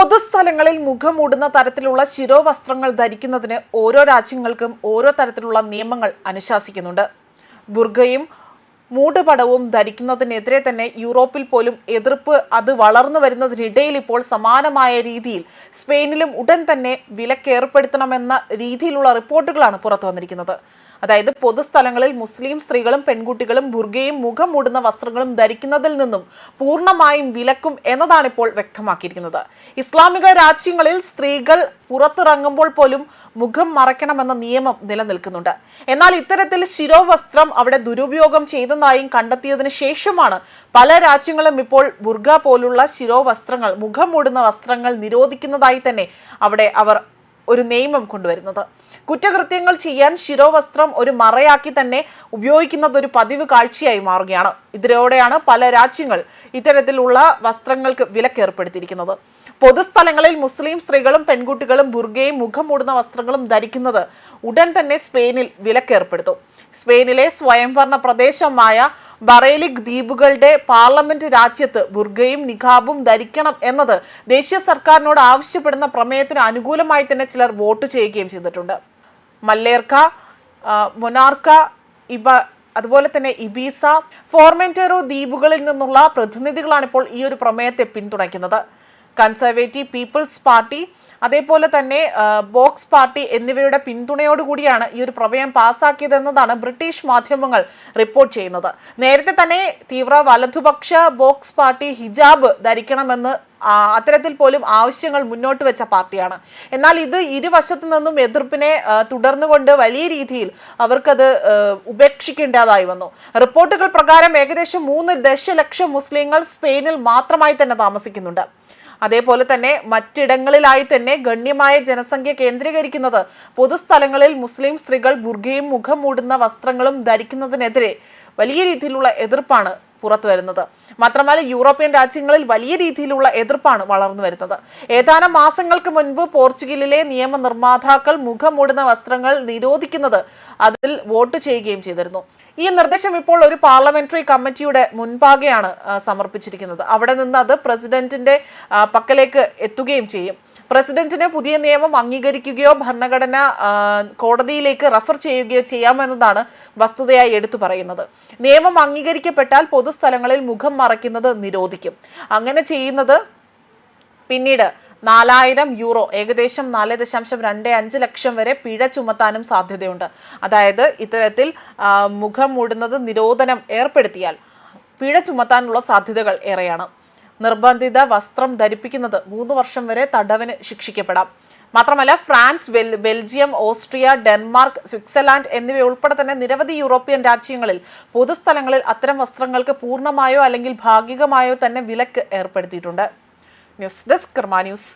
പൊതുസ്ഥലങ്ങളിൽ മുഖം മൂടുന്ന തരത്തിലുള്ള ശിരോവസ്ത്രങ്ങൾ ധരിക്കുന്നതിന് ഓരോ രാജ്യങ്ങൾക്കും ഓരോ തരത്തിലുള്ള നിയമങ്ങൾ അനുശാസിക്കുന്നുണ്ട്. ബുർഖയും മൂടുപടവും ധരിക്കുന്നതിനെതിരെ തന്നെ യൂറോപ്പിൽ പോലും എതിർപ്പ് അത് വളർന്നു വരുന്നതിനിടയിൽ ഇപ്പോൾ സമാനമായ രീതിയിൽ സ്പെയിനിലും ഉടൻ തന്നെ വിലക്കേർപ്പെടുത്തണമെന്ന രീതിയിലുള്ള റിപ്പോർട്ടുകളാണ് പുറത്തു വന്നിരിക്കുന്നത്. അതായത് പൊതുസ്ഥലങ്ങളിൽ മുസ്ലിം സ്ത്രീകളും പെൺകുട്ടികളും ബുർഖയും മുഖം മൂടുന്ന വസ്ത്രങ്ങളും ധരിക്കുന്നതിൽ നിന്നും പൂർണ്ണമായും വിലക്കും എന്നതാണ് ഇപ്പോൾ വ്യക്തമാക്കിയിരിക്കുന്നത്. ഇസ്ലാമിക രാജ്യങ്ങളിൽ സ്ത്രീകൾ പുറത്തിറങ്ങുമ്പോൾ പോലും മുഖം മറയ്ക്കണമെന്ന നിയമം നിലനിൽക്കുന്നുണ്ട്. എന്നാൽ ഇത്തരത്തിൽ ശിരോവസ്ത്രം അവിടെ ദുരുപയോഗം ചെയ്തതായും കണ്ടെത്തിയതിനു ശേഷമാണ് പല രാജ്യങ്ങളും ഇപ്പോൾ ബുർഖ പോലുള്ള ശിരോവസ്ത്രങ്ങൾ, മുഖം മൂടുന്ന വസ്ത്രങ്ങൾ നിരോധിക്കുന്നതായി തന്നെ അവിടെ അവർ ഒരു നിയമം കൊണ്ടുവരുന്നത്. കുറ്റകൃത്യങ്ങൾ ചെയ്യാൻ ശിരോവസ്ത്രം ഒരു മറയാക്കി തന്നെ ഉപയോഗിക്കുന്നത് ഒരു പതിവ് കാഴ്ചയായി മാറുകയാണ്. ഇതിലൂടെയാണ് പല രാജ്യങ്ങൾ ഇത്തരത്തിലുള്ള വസ്ത്രങ്ങൾക്ക് വിലക്കേർപ്പെടുത്തിയിരിക്കുന്നത്. പൊതുസ്ഥലങ്ങളിൽ മുസ്ലിം സ്ത്രീകളും പെൺകുട്ടികളും ബുർഖയും മുഖം മൂടുന്ന വസ്ത്രങ്ങളും ധരിക്കുന്നത് ഉടൻ തന്നെ സ്പെയിനിൽ വിലക്കേർപ്പെടുത്തും. സ്പെയിനിലെ സ്വയംഭരണ പ്രദേശമായ ബറേലിക് ദ്വീപുകളുടെ പാർലമെന്റ് രാജ്യത്ത് ബുർഖയും നിഖാബും ധരിക്കണം എന്നത് ദേശീയ സർക്കാരിനോട് ആവശ്യപ്പെടുന്ന പ്രമേയത്തിന് അനുകൂലമായി തന്നെ ചിലർ വോട്ട് ചെയ്യുകയും ചെയ്തിട്ടുണ്ട്. മല്ലേർക്ക, മൊനാർക്ക, അതുപോലെ തന്നെ ഇബീസ, ഫോർമെന്റേറോ ദ്വീപുകളിൽ നിന്നുള്ള പ്രതിനിധികളാണ് ഇപ്പോൾ ഈ ഒരു പ്രമേയത്തെ പിന്തുണയ്ക്കുന്നത്. കൺസർവേറ്റീവ് പീപ്പിൾസ് പാർട്ടി, അതേപോലെ തന്നെ ബോക്സ് പാർട്ടി എന്നിവയുടെ പിന്തുണയോടുകൂടിയാണ് ഈ ഒരു പ്രമേയം പാസ്സാക്കിയതെന്നതാണ് ബ്രിട്ടീഷ് മാധ്യമങ്ങൾ റിപ്പോർട്ട് ചെയ്യുന്നത്. നേരത്തെ തന്നെ തീവ്ര വലതുപക്ഷ ബോക്സ് പാർട്ടി ഹിജാബ് ധരിക്കണമെന്ന് അത്തരത്തിൽ പോലും ആവശ്യങ്ങൾ മുന്നോട്ട് വെച്ച പാർട്ടിയാണ്. എന്നാൽ ഇത് ഇരുവശത്തു നിന്നും എതിർപ്പിനെ തുടർന്നുകൊണ്ട് വലിയ രീതിയിൽ അവർക്കത് ഉപേക്ഷിക്കേണ്ടതായി വന്നു. റിപ്പോർട്ടുകൾ പ്രകാരം ഏകദേശം 3 ദശലക്ഷം മുസ്ലിങ്ങൾ സ്പെയിനിൽ മാത്രമായി തന്നെ താമസിക്കുന്നുണ്ട്. അതേപോലെ തന്നെ മറ്റിടങ്ങളിലായി തന്നെ ഗണ്യമായ ജനസംഖ്യ കേന്ദ്രീകരിക്കുന്നത് പൊതുസ്ഥലങ്ങളിൽ മുസ്ലിം സ്ത്രീകൾ ബുർഖയും മുഖം മൂടുന്ന വസ്ത്രങ്ങളും ധരിക്കുന്നതിനെതിരെ വലിയ രീതിയിലുള്ള എതിർപ്പാണ് പുറത്തു വരുന്നത്. മാത്രമല്ല യൂറോപ്യൻ രാജ്യങ്ങളിൽ വലിയ രീതിയിലുള്ള എതിർപ്പാണ് വളർന്നു വരുന്നത്. ഏതാനും മാസങ്ങൾക്ക് മുൻപ് പോർച്ചുഗലിലെ നിയമനിർമ്മാതാക്കൾ മുഖം മൂടുന്ന വസ്ത്രങ്ങൾ നിരോധിക്കുന്നത് അതിൽ വോട്ട് ചെയ്യുകയും ചെയ്തിരുന്നു. ഈ നിർദ്ദേശം ഇപ്പോൾ ഒരു പാർലമെന്ററി കമ്മിറ്റിയുടെ മുൻപാകെയാണ് സമർപ്പിച്ചിരിക്കുന്നത്. അവിടെ നിന്ന് അത് പ്രസിഡന്റിന്റെ പക്കലേക്ക് എത്തുകയും ചെയ്യും. പ്രസിഡന്റിന് പുതിയ നിയമം അംഗീകരിക്കുകയോ ഭരണഘടന കോടതിയിലേക്ക് റഫർ ചെയ്യുകയോ ചെയ്യാമെന്നതാണ് വസ്തുതയായി എടുത്തു പറയുന്നത്. നിയമം അംഗീകരിക്കപ്പെട്ടാൽ പൊതുസ്ഥലങ്ങളിൽ മുഖം മറയ്ക്കുന്നത് നിരോധിക്കും. അങ്ങനെ ചെയ്യുന്നത് പിന്നീട് 4000 യൂറോ, ഏകദേശം 4.25 ലക്ഷം വരെ പിഴ ചുമത്താനും സാധ്യതയുണ്ട്. അതായത് ഇത്തരത്തിൽ മുഖം മൂടുന്നത് നിരോധനം ഏർപ്പെടുത്തിയാൽ പിഴ ചുമത്താനുള്ള സാധ്യതകൾ ഏറെയാണ്. നിർബന്ധിത വസ്ത്രം ധരിപ്പിക്കുന്നത് 3 വർഷം വരെ തടവിന് ശിക്ഷിക്കപ്പെടാം. മാത്രമല്ല France, Belgium, Austria, Denmark, Switzerland എന്നിവ ഉൾപ്പെടെ തന്നെ നിരവധി യൂറോപ്യൻ രാജ്യങ്ങളിൽ പൊതുസ്ഥലങ്ങളിൽ അത്തരം വസ്ത്രങ്ങൾക്ക് പൂർണ്ണമായോ അല്ലെങ്കിൽ ഭാഗികമായോ തന്നെ വിലക്ക് ഏർപ്പെടുത്തിയിട്ടുണ്ട്. ന്യൂസ് ഡെസ്ക് കർമ്മ ന്യൂസ്.